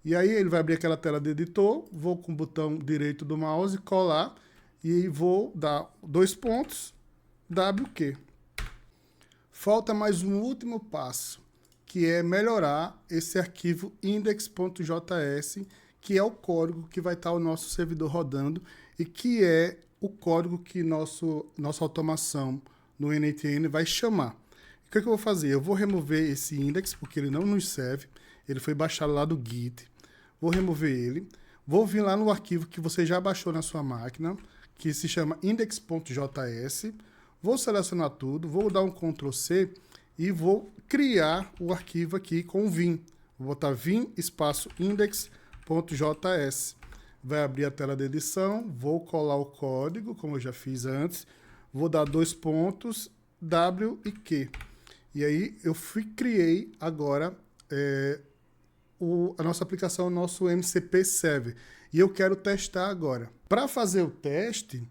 E aí ele vai abrir aquela tela de editor, vou com o botão direito do mouse colar e vou dar 2 pontos, wq. Falta mais um último passo, que é melhorar esse arquivo index.js, que é o código que vai estar o nosso servidor rodando e que é o código que nossa automação no NTN vai chamar. O que eu vou fazer? Eu vou remover esse index, porque ele não nos serve. Ele foi baixado lá do Git. Vou remover ele. Vou vir lá no arquivo que você já baixou na sua máquina, que se chama index.js. Vou selecionar tudo, vou dar um Ctrl C e vou criar o arquivo aqui com vim. Vou botar vim espaço index.js. Vai abrir a tela de edição, vou colar o código, como eu já fiz antes. Vou dar 2 pontos, W e Q. E aí eu criei agora a nossa aplicação, o nosso MCP Server. E eu quero testar agora. Para fazer o teste,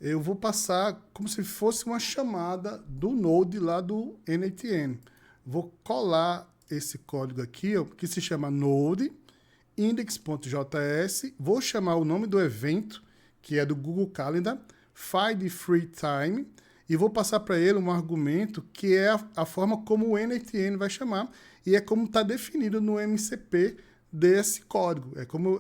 eu vou passar como se fosse uma chamada do Node lá do NTN. Vou colar esse código aqui, ó, que se chama Node, index.js. Vou chamar o nome do evento, que é do Google Calendar, Find Free Time, e vou passar para ele um argumento que é a forma como o NTN vai chamar, e é como está definido no MCP desse código. É como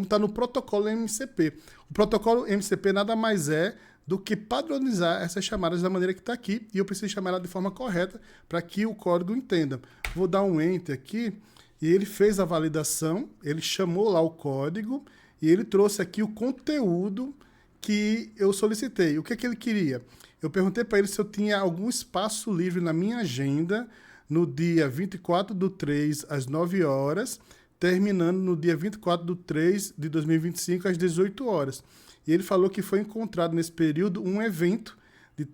está no protocolo MCP. O protocolo MCP nada mais é do que padronizar essas chamadas da maneira que está aqui, e eu preciso chamar ela de forma correta para que o código entenda. Vou dar um Enter aqui, e ele fez a validação, ele chamou lá o código, e ele trouxe aqui o conteúdo que eu solicitei. O que ele queria? Eu perguntei para ele se eu tinha algum espaço livre na minha agenda no dia 24/3, às 9 horas, terminando no dia 24/3 de 2025, às 18 horas. E ele falou que foi encontrado nesse período um evento de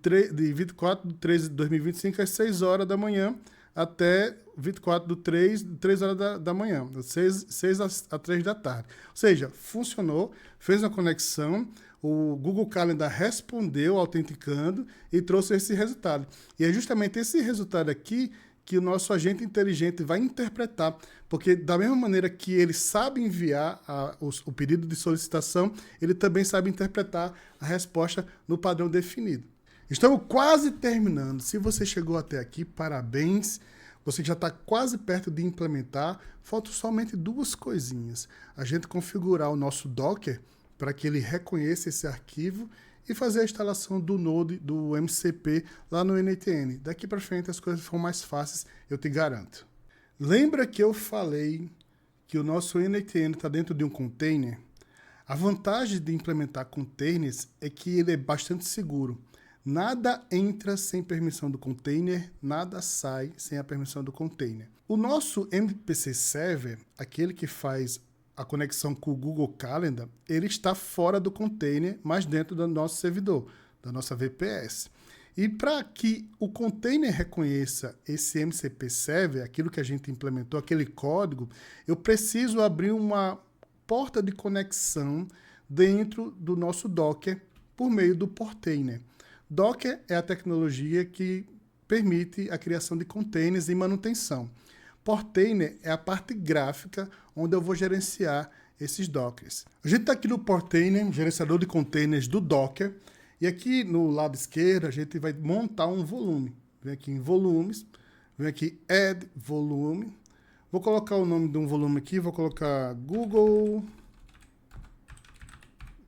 24/3 de 2025, às 6 horas da manhã, até 24/3, 3 horas da manhã, 6 a 3 da tarde. Ou seja, funcionou, fez uma conexão, o Google Calendar respondeu autenticando e trouxe esse resultado. E é justamente esse resultado aqui que o nosso agente inteligente vai interpretar, porque da mesma maneira que ele sabe enviar o pedido de solicitação, ele também sabe interpretar a resposta no padrão definido. Estamos quase terminando. Se você chegou até aqui, parabéns. Você já está quase perto de implementar. Faltam somente 2 coisinhas. A gente configurar o nosso Docker para que ele reconheça esse arquivo e fazer a instalação do Node, do MCP, lá no NTN. Daqui para frente as coisas ficam mais fáceis, eu te garanto. Lembra que eu falei que o nosso NTN está dentro de um container? A vantagem de implementar containers é que ele é bastante seguro. Nada entra sem permissão do container, nada sai sem a permissão do container. O nosso MPC Server, aquele que faz a conexão com o Google Calendar, ele está fora do container, mas dentro do nosso servidor, da nossa VPS. E para que o container reconheça esse MCP Server, aquilo que a gente implementou, aquele código, eu preciso abrir uma porta de conexão dentro do nosso Docker por meio do Portainer. Docker é a tecnologia que permite a criação de containers e manutenção. Portainer é a parte gráfica onde eu vou gerenciar esses Dockers. A gente está aqui no Portainer, gerenciador de containers do Docker, e aqui no lado esquerdo a gente vai montar um volume. Vem aqui em volumes, vem aqui add volume. Vou colocar o nome de um volume aqui, vou colocar Google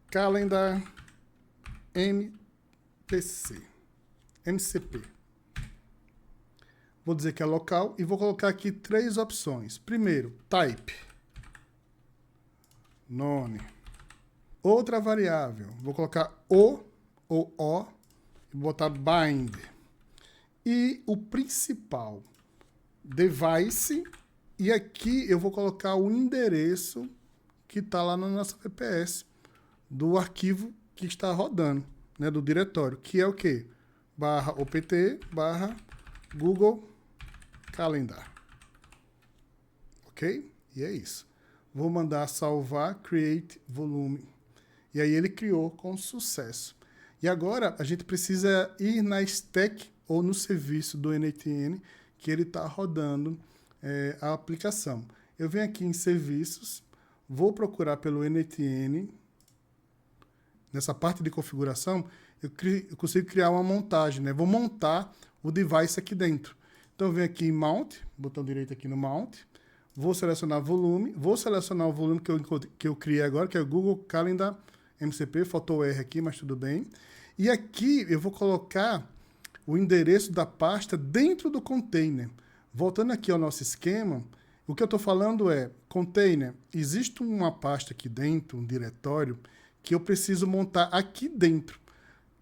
Calendar MCP. Vou dizer que é local e vou colocar aqui 3 opções. Primeiro, type, nome. Outra variável, vou colocar o ou o, e botar bind. E o principal, device, e aqui eu vou colocar o endereço que está lá na nossa VPS, do arquivo que está rodando, né, do diretório, que é o quê? /opt /Google Calendar. Ok? E é isso. Vou mandar salvar, create volume. E aí ele criou com sucesso. E agora a gente precisa ir na stack ou no serviço do NATN que ele está rodando a aplicação. Eu venho aqui em serviços, vou procurar pelo NATN. Nessa parte de configuração, eu consigo criar uma montagem, né? Vou montar o device aqui dentro. Então, eu venho aqui em Mount, botão direito aqui no Mount, vou selecionar volume, vou selecionar o volume que eu criei agora, que é o Google Calendar MCP, faltou o R aqui, mas tudo bem. E aqui eu vou colocar o endereço da pasta dentro do container. Voltando aqui ao nosso esquema, o que eu estou falando é, container, existe uma pasta aqui dentro, um diretório, que eu preciso montar aqui dentro.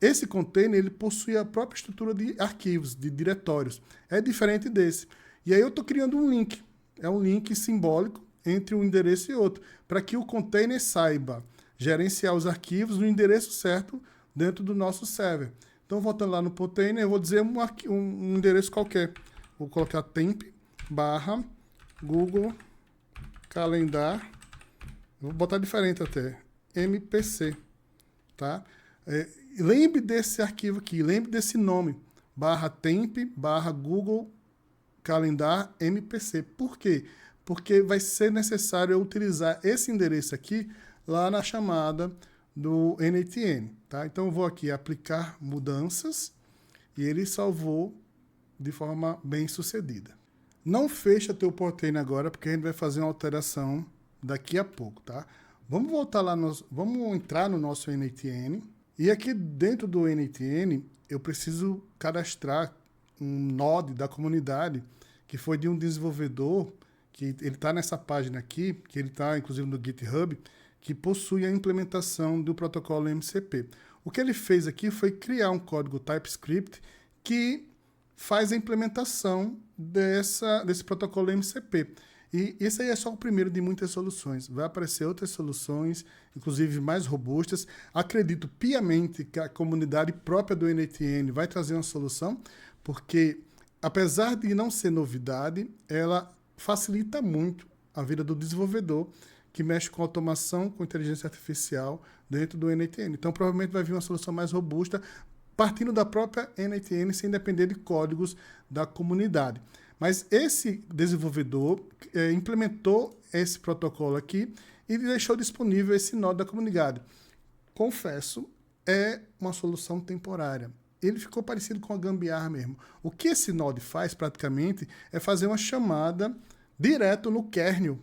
Esse container ele possui a própria estrutura de arquivos, de diretórios. É diferente desse. E aí eu estou criando um link. É um link simbólico entre um endereço e outro, para que o container saiba gerenciar os arquivos no endereço certo dentro do nosso server. Então, voltando lá no container, eu vou dizer um endereço qualquer. Vou colocar temp /Google Calendar. Vou botar diferente até. MPC. Tá? Lembre desse arquivo aqui, lembre desse nome, /temp /Google Calendar MPC. Por quê? Porque vai ser necessário eu utilizar esse endereço aqui lá na chamada do NATN. Tá? Então eu vou aqui aplicar mudanças e ele salvou de forma bem sucedida. Não fecha teu Portainer agora, porque a gente vai fazer uma alteração daqui a pouco. Tá? Vamos voltar lá, vamos entrar no nosso NATN. E aqui dentro do NATN, eu preciso cadastrar um node da comunidade, que foi de um desenvolvedor, que ele está nessa página aqui, que ele está inclusive no GitHub, que possui a implementação do protocolo MCP. O que ele fez aqui foi criar um código TypeScript que faz a implementação desse protocolo MCP. E esse aí é só o primeiro de muitas soluções. Vai aparecer outras soluções, inclusive mais robustas. Acredito piamente que a comunidade própria do NATN vai trazer uma solução, porque, apesar de não ser novidade, ela facilita muito a vida do desenvolvedor que mexe com automação, com inteligência artificial dentro do NATN. Então, provavelmente vai vir uma solução mais robusta, partindo da própria NATN, sem depender de códigos da comunidade. Mas esse desenvolvedor implementou esse protocolo aqui e deixou disponível esse nó da comunidade. Confesso, é uma solução temporária. Ele ficou parecido com a gambiarra mesmo. O que esse node faz, praticamente, é fazer uma chamada direto no kernel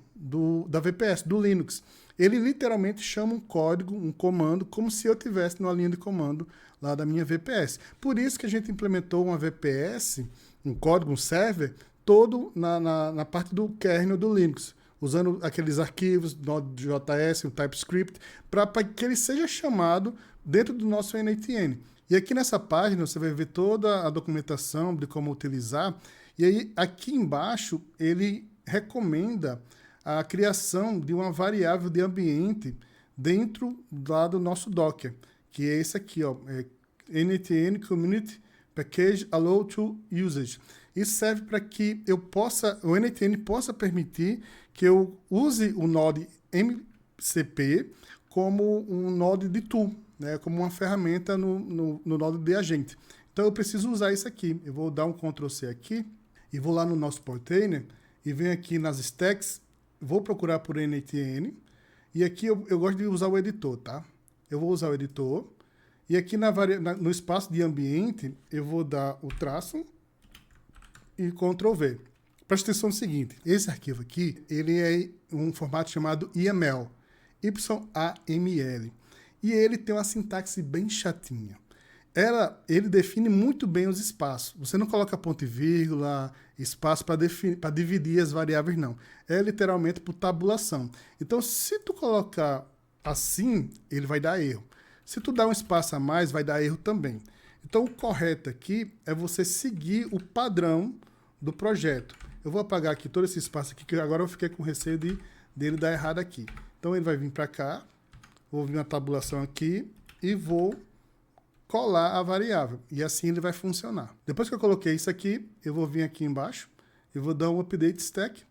da VPS, do Linux. Ele literalmente chama um código, um comando, como se eu tivesse numa linha de comando lá da minha VPS. Por isso que a gente implementou uma VPS, um código, um server, todo na parte do kernel do Linux, usando aqueles arquivos, Node.js, o TypeScript, para que ele seja chamado dentro do nosso NATN. E aqui nessa página você vai ver toda a documentação de como utilizar. E aí aqui embaixo ele recomenda a criação de uma variável de ambiente dentro lá do nosso Docker, que é esse aqui, ó, NTN Community Package Allow to Usage. Isso serve para que o NTN possa permitir que eu use o Node MCP como um Node de tool, né, como uma ferramenta no Node de agente. Então eu preciso usar isso aqui. Eu vou dar um Ctrl C aqui e vou lá no nosso Portainer e venho aqui nas stacks, vou procurar por NTN e aqui eu gosto de usar o editor, tá? Eu vou usar o editor e aqui no espaço de ambiente eu vou dar o traço e Ctrl V. Presta atenção no seguinte, esse arquivo aqui, ele é um formato chamado YAML, YAML, e ele tem uma sintaxe bem chatinha. Ele define muito bem os espaços. Você não coloca ponto e vírgula, espaço para dividir as variáveis, não. É literalmente por tabulação. Então, se tu colocar assim, ele vai dar erro. Se tu dar um espaço a mais, vai dar erro também. Então, o correto aqui é você seguir o padrão do projeto. Eu vou apagar aqui todo esse espaço aqui, que agora eu fiquei com receio dele dar errado aqui. Então, ele vai vir para cá, vou vir na tabulação aqui e vou colar a variável. E assim ele vai funcionar. Depois que eu coloquei isso aqui, eu vou vir aqui embaixo e vou dar um update stack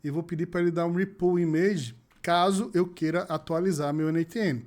e vou pedir para ele dar um repull image, caso eu queira atualizar meu NTN.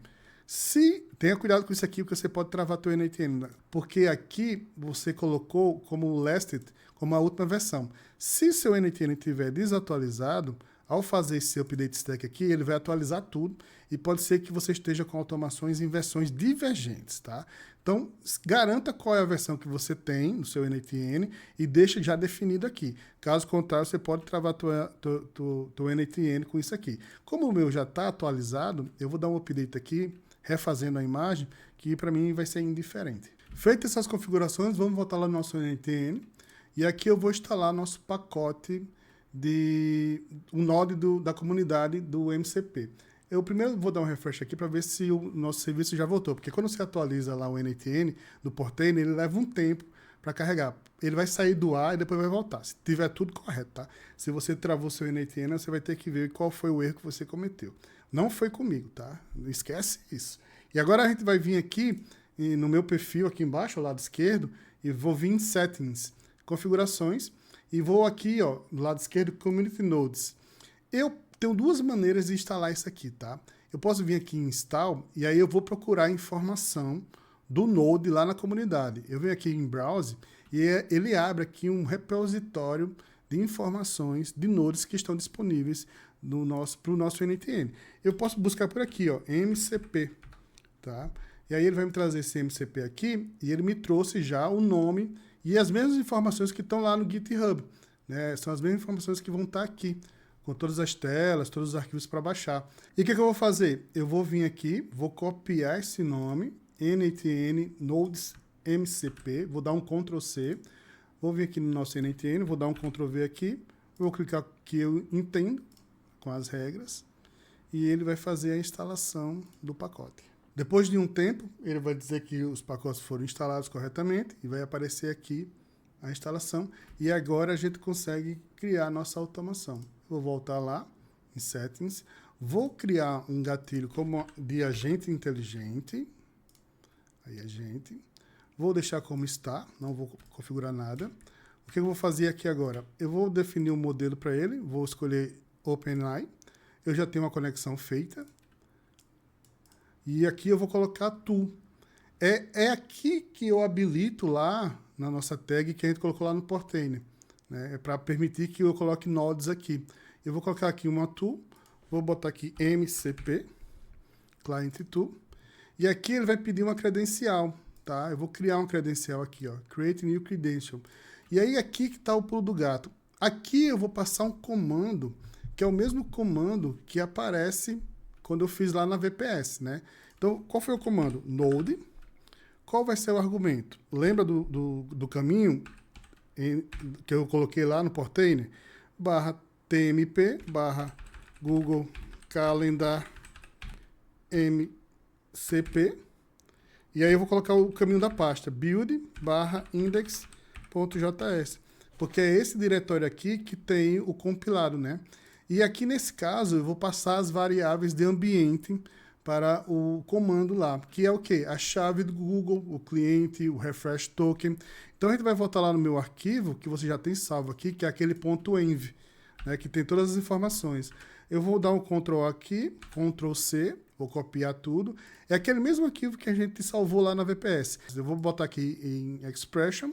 Tenha cuidado com isso aqui, porque você pode travar teu NTN, porque aqui você colocou como lasted, como a última versão. Se seu NTN estiver desatualizado, ao fazer esse update stack aqui, ele vai atualizar tudo e pode ser que você esteja com automações em versões divergentes, tá? Então, garanta qual é a versão que você tem no seu NTN e deixa já definido aqui. Caso contrário, você pode travar teu NTN com isso aqui. Como o meu já está atualizado, eu vou dar um update aqui, refazendo a imagem, que para mim vai ser indiferente. Feitas essas configurações, vamos voltar lá no nosso NTN e aqui eu vou instalar nosso pacote um node da comunidade do MCP. Eu primeiro vou dar um refresh aqui para ver se o nosso serviço já voltou, porque quando você atualiza lá o NTN do Portainer, ele leva um tempo para carregar. Ele vai sair do ar e depois vai voltar, se tiver tudo correto, tá? Se você travou seu NTN, você vai ter que ver qual foi o erro que você cometeu. Não foi comigo, tá? Não esquece isso. E agora a gente vai vir aqui no meu perfil aqui embaixo, ao lado esquerdo, e vou vir em Settings, Configurações, e vou aqui, ó, do lado esquerdo, Community Nodes. Eu tenho duas maneiras de instalar isso aqui, tá? Eu posso vir aqui em Install, e aí eu vou procurar informação do Node lá na comunidade. Eu venho aqui em Browse, e ele abre aqui um repositório de informações de nodes que estão disponíveis para o nosso NTN. Eu posso buscar por aqui, ó, MCP, tá? E aí ele vai me trazer esse MCP aqui, e ele me trouxe já o nome e as mesmas informações que estão lá no GitHub, né? São as mesmas informações que vão estar aqui, com todas as telas, todos os arquivos para baixar. E o que eu vou fazer? Eu vou vir aqui, vou copiar esse nome, NTN Nodes MCP, vou dar um Ctrl C, vou vir aqui no nosso NTN, vou dar um Ctrl V aqui, vou clicar que eu entendo com as regras, e ele vai fazer a instalação do pacote. Depois de um tempo, ele vai dizer que os pacotes foram instalados corretamente e vai aparecer aqui a instalação. E agora a gente consegue criar a nossa automação. Vou voltar lá em Settings, vou criar um gatilho como de agente inteligente. Aí agente. Vou deixar como está, não vou configurar nada. O que eu vou fazer aqui agora? Eu vou definir um modelo para ele, vou escolher OpenAI. Eu já tenho uma conexão feita. E aqui eu vou colocar tool. É aqui que eu habilito lá na nossa tag que a gente colocou lá no Portainer, né? É para permitir que eu coloque nodes aqui. Eu vou colocar aqui uma tool, vou botar aqui MCP, Client Tool, e aqui ele vai pedir uma credencial, tá? Eu vou criar uma credencial aqui, ó, Create New Credential. E aí aqui que está o pulo do gato. Aqui eu vou passar um comando, que é o mesmo comando que aparece quando eu fiz lá na VPS, né? Então, qual foi o comando? Node. Qual vai ser o argumento? Lembra do caminho que eu coloquei lá no Portainer? /tmp, /google calendar mcp. E aí eu vou colocar o caminho da pasta, build/index.js. Porque é esse diretório aqui que tem o compilado, né? E aqui nesse caso eu vou passar as variáveis de ambiente para o comando lá, que é o quê? A chave do Google, o cliente, o refresh token. Então a gente vai voltar lá no meu arquivo, que você já tem salvo aqui, que é aquele .env, né, que tem todas as informações. Eu vou dar um Ctrl aqui, Ctrl C, vou copiar tudo. É aquele mesmo arquivo que a gente salvou lá na VPS. Eu vou botar aqui em Expression,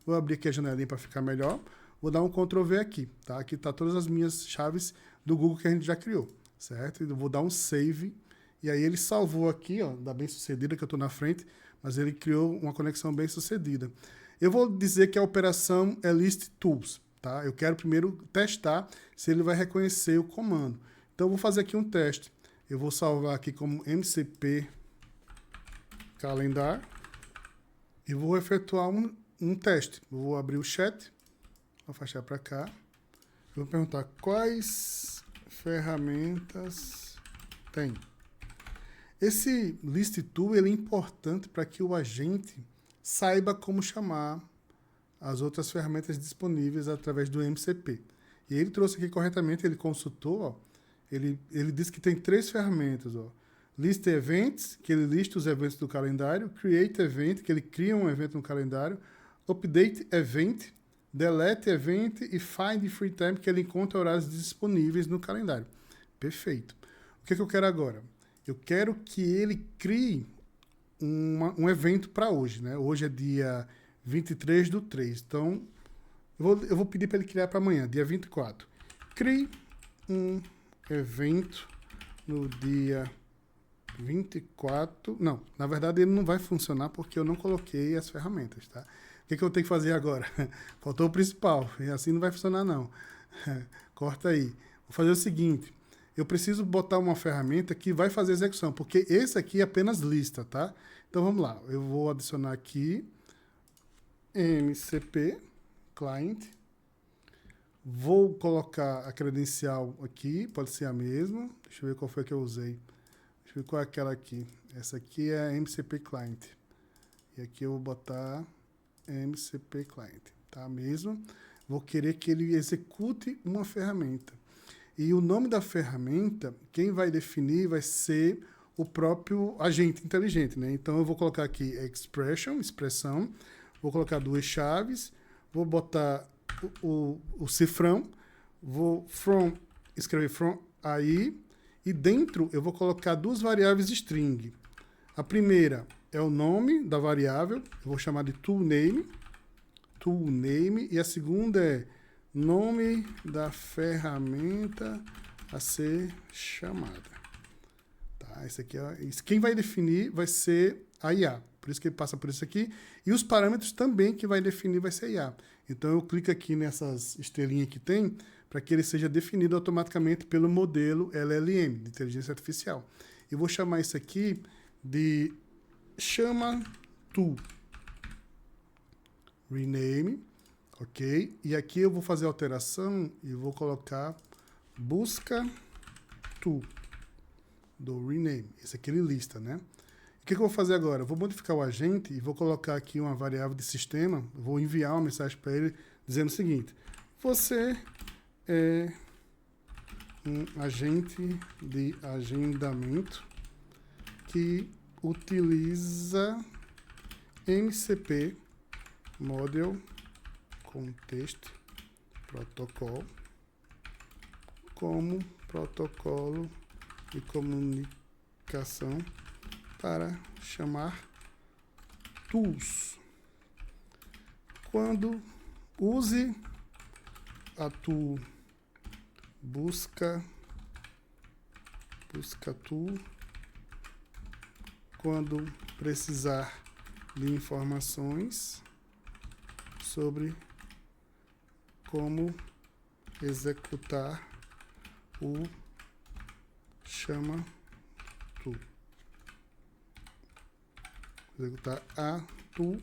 vou abrir aqui a janelinha para ficar melhor. Vou dar um Ctrl V aqui, tá? Aqui tá todas as minhas chaves do Google que a gente já criou, certo? Eu vou dar um Save. E aí ele salvou aqui, ó, da bem-sucedida que eu estou na frente, mas ele criou uma conexão bem-sucedida. Eu vou dizer que a operação é list tools, tá? Eu quero primeiro testar se ele vai reconhecer o comando. Então eu vou fazer aqui um teste. Eu vou salvar aqui como MCP calendar e vou efetuar um teste. Eu vou abrir o chat, vou afastar para cá. Eu vou perguntar quais ferramentas tem. Esse list tool ele é importante para que o agente saiba como chamar as outras ferramentas disponíveis através do MCP. E ele trouxe aqui corretamente, ele consultou, ó, ele disse que tem 3 ferramentas. Ó. List Events, que ele lista os eventos do calendário. Create Event, que ele cria um evento no calendário. Update Event, Delete Event e Find Free Time, que ele encontra horários disponíveis no calendário. Perfeito. O que eu quero agora? Eu quero que ele crie um evento para hoje, né? Hoje é dia 23/3. Então, eu vou pedir para ele criar para amanhã, dia 24. Crie um evento no dia 24. Não, na verdade ele não vai funcionar porque eu não coloquei as ferramentas, tá? O que eu tenho que fazer agora? Faltou o principal. E assim não vai funcionar, não. Corta aí. Vou fazer o seguinte. Eu preciso botar uma ferramenta que vai fazer a execução, porque esse aqui é apenas lista, tá? Então vamos lá, eu vou adicionar aqui MCP Client, vou colocar a credencial aqui, pode ser a mesma, deixa eu ver qual foi que eu usei, deixa eu ver qual é aquela aqui, essa aqui é MCP Client, e aqui eu vou botar MCP Client, tá? Mesmo, vou querer que ele execute uma ferramenta. E o nome da ferramenta, quem vai definir vai ser o próprio agente inteligente, né? Então eu vou colocar aqui expressão, vou colocar 2 chaves, vou botar o cifrão, vou escrever from aí, e dentro eu vou colocar 2 variáveis string. A primeira é o nome da variável, eu vou chamar de toolname, e a segunda é nome da ferramenta a ser chamada. Tá? Esse aqui quem vai definir vai ser a IA. Por isso que ele passa por isso aqui. E os parâmetros também que vai definir vai ser a IA. Então eu clico aqui nessas estrelinhas que tem para que ele seja definido automaticamente pelo modelo LLM, de inteligência artificial. Eu vou chamar isso aqui de chama tool. Rename. Ok? E aqui eu vou fazer a alteração e vou colocar busca tool do rename. Esse aqui ele lista, né? O que eu vou fazer agora? Eu vou modificar o agente e vou colocar aqui uma variável de sistema. Vou enviar uma mensagem para ele dizendo o seguinte: você é um agente de agendamento que utiliza MCP Model Context Protocol como protocolo de comunicação para chamar tools. Quando use a tool busca tool quando precisar de informações sobre como executar o chama tool. Executar a tool,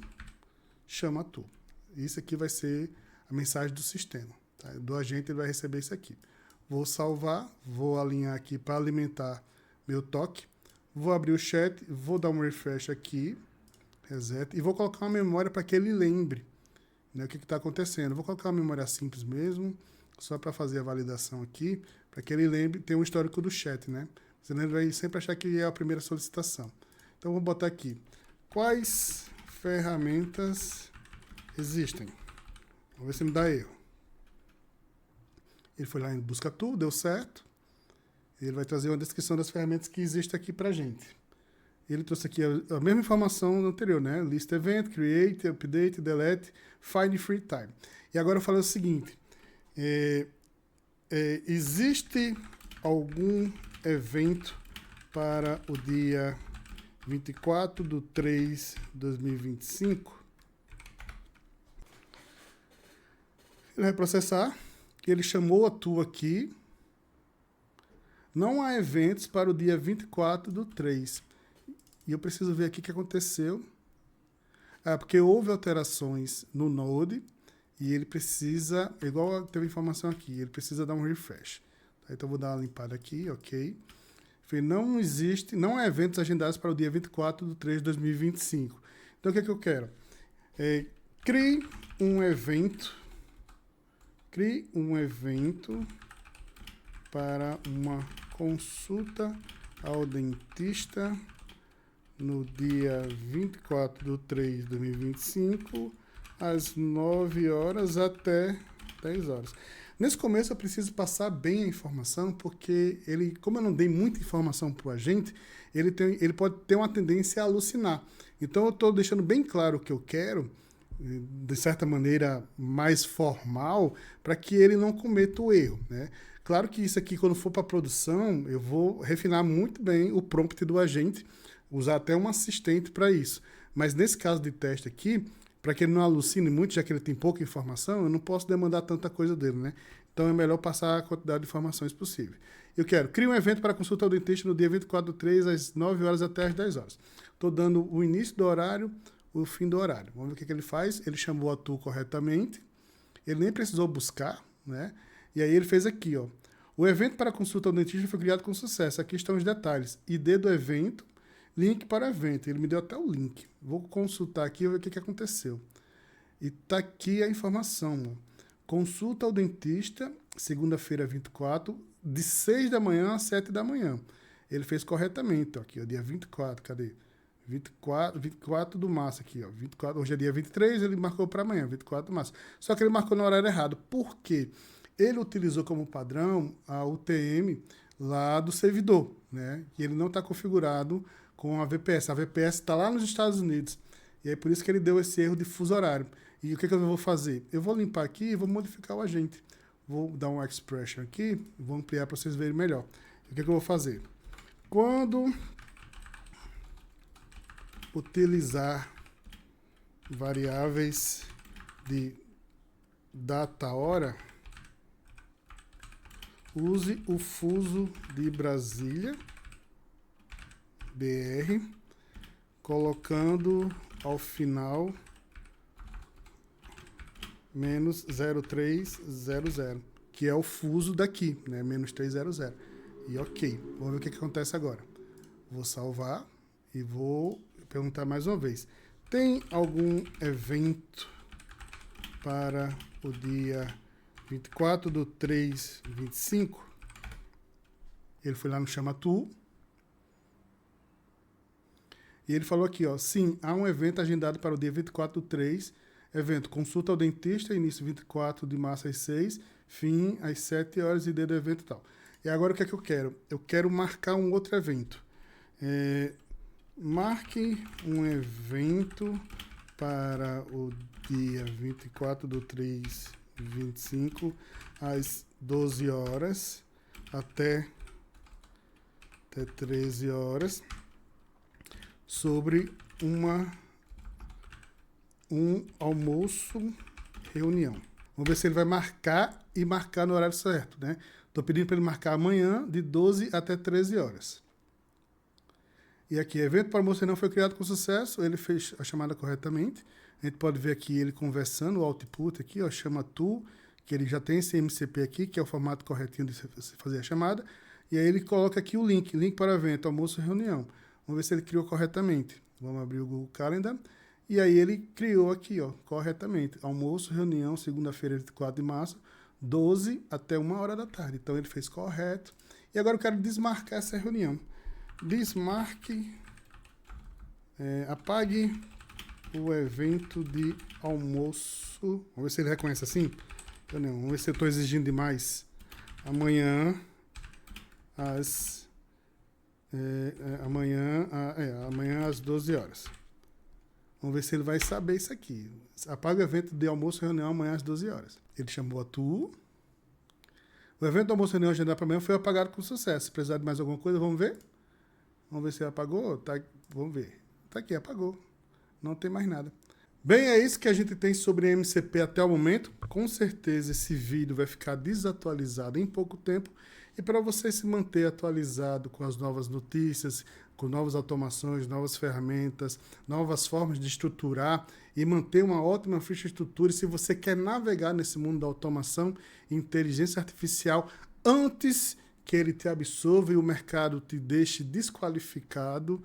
chama tool. Isso aqui vai ser a mensagem do sistema. Tá? Do agente ele vai receber isso aqui. Vou salvar, vou alinhar aqui para alimentar meu toque. Vou abrir o chat, vou dar um refresh aqui, reset, e vou colocar uma memória para que ele lembre, né, o que está acontecendo. Vou colocar uma memória simples mesmo, só para fazer a validação aqui, para que ele lembre, tem um histórico do chat, né? Você vai sempre achar que é a primeira solicitação. Então, vou botar aqui. Quais ferramentas existem? Vamos ver se me dá erro. Ele foi lá em Busca Tudo, deu certo. Ele vai trazer uma descrição das ferramentas que existem aqui para a gente. Ele trouxe aqui a mesma informação anterior, né? List Event, Create, Update, Delete, Find Free Time. E agora eu falo o seguinte. Existe algum evento para o dia 24/3/2025? Ele vai processar, que ele chamou a tua aqui. Não há eventos para o dia 24/3. E eu preciso ver aqui o que aconteceu. Porque houve alterações no Node e ele precisa, igual teve informação aqui, ele precisa dar um refresh. Então eu vou dar uma limpada aqui, ok. Não há eventos agendados para o dia 24/3/2025. Então o que é que eu quero? Crie um evento para uma consulta ao dentista no dia 24/3/2025, às 9 horas até 10 horas. Nesse começo eu preciso passar bem a informação, porque como eu não dei muita informação para o agente, ele pode ter uma tendência a alucinar. Então eu estou deixando bem claro o que eu quero, de certa maneira mais formal, para que ele não cometa o erro, né? Claro que isso aqui, quando for para produção, eu vou refinar muito bem o prompt do agente, usar até um assistente para isso. Mas nesse caso de teste aqui, para que ele não alucine muito, já que ele tem pouca informação, eu não posso demandar tanta coisa dele, né? Então é melhor passar a quantidade de informações possível. Eu quero criar um evento para consulta ao dentista no dia 24/3, às 9 horas até às 10 horas. Estou dando o início do horário, o fim do horário. Vamos ver o que ele faz. Ele chamou a tu corretamente. Ele nem precisou buscar, né? E aí ele fez aqui, ó. O evento para consulta ao dentista foi criado com sucesso. Aqui estão os detalhes. ID do evento, link para o evento. Ele me deu até o link. Vou consultar aqui e ver o que aconteceu. E tá aqui a informação, ó. Consulta ao dentista, segunda-feira 24, de 6 da manhã às 7 da manhã. Ele fez corretamente, ó, aqui, ó, dia 24, cadê? 24 do março aqui, ó. 24, hoje é dia 23, ele marcou para amanhã, 24 do março. Só que ele marcou no horário errado. Por quê? Ele utilizou como padrão a UTM lá do servidor, né? E ele não está configurado com a VPS. A VPS está lá nos Estados Unidos. E é por isso que ele deu esse erro de fuso horário. E o que eu vou fazer? Eu vou limpar aqui e vou modificar o agente. Vou dar um expression aqui, vou ampliar para vocês verem melhor. E o que eu vou fazer? Quando utilizar variáveis de data-hora, use o fuso de Brasília, BR, colocando ao final menos 0300, que é o fuso daqui, né? Menos 300. E ok, vamos ver o que acontece agora. Vou salvar e vou perguntar mais uma vez. Tem algum evento para o dia 24/3/25? Ele foi lá no Chama Tu. E ele falou aqui, ó, sim, há um evento agendado para o dia 24/3, evento consulta ao dentista, início 24 de março às 6, fim às 7 horas e dia do evento e tal. E agora o que é que eu quero? Eu quero marcar um outro evento. Marque um evento para o dia 24/3/25, às 12 horas até 13 horas, sobre um almoço reunião. Vamos ver se ele vai marcar e marcar no horário certo, né? Estou pedindo para ele marcar amanhã de 12 até 13 horas. E aqui, evento para almoço reunião foi criado com sucesso, ele fez a chamada corretamente. A gente pode ver aqui ele conversando, o output aqui, ó, chama tu, que ele já tem esse MCP aqui, que é o formato corretinho de se fazer a chamada. E aí ele coloca aqui o link para o evento, almoço reunião. Vamos ver se ele criou corretamente. Vamos abrir o Google Calendar. E aí ele criou aqui, ó, corretamente. Almoço, reunião, segunda-feira, 24 de março, 12 até 1h da tarde. Então ele fez correto. E agora eu quero desmarcar essa reunião. Desmarque, apague o evento de almoço. Vamos ver se ele reconhece assim. Não, vamos ver se eu estou exigindo demais. Amanhã às 12 horas. Vamos ver se ele vai saber isso aqui. Apaga o evento de almoço e reunião amanhã às 12 horas. Ele chamou a tu. O evento do almoço e reunião agendado para amanhã foi apagado com sucesso. Se precisar de mais alguma coisa, vamos ver? Vamos ver se ele apagou? Tá, vamos ver. Tá aqui, apagou. Não tem mais nada. Bem, é isso que a gente tem sobre MCP até o momento. Com certeza esse vídeo vai ficar desatualizado em pouco tempo. E para você se manter atualizado com as novas notícias, com novas automações, novas ferramentas, novas formas de estruturar e manter uma ótima infraestrutura, e se você quer navegar nesse mundo da automação e inteligência artificial antes que ele te absorva e o mercado te deixe desqualificado,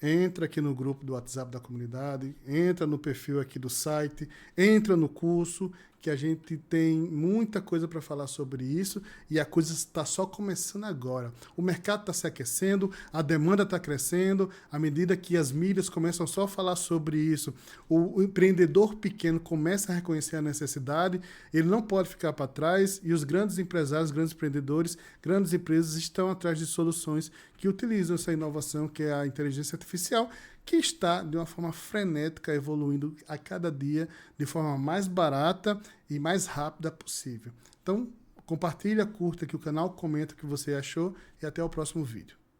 entra aqui no grupo do WhatsApp da comunidade, entra no perfil aqui do site, entra no curso, que a gente tem muita coisa para falar sobre isso e a coisa está só começando agora. O mercado está se aquecendo, a demanda está crescendo, à medida que as mídias começam só a falar sobre isso, o empreendedor pequeno começa a reconhecer a necessidade, ele não pode ficar para trás e os grandes empresários, grandes empreendedores, grandes empresas estão atrás de soluções que utilizam essa inovação que é a inteligência artificial, que está de uma forma frenética evoluindo a cada dia de forma mais barata e mais rápida possível. Então, compartilha, curta aqui o canal, comenta o que você achou e até o próximo vídeo.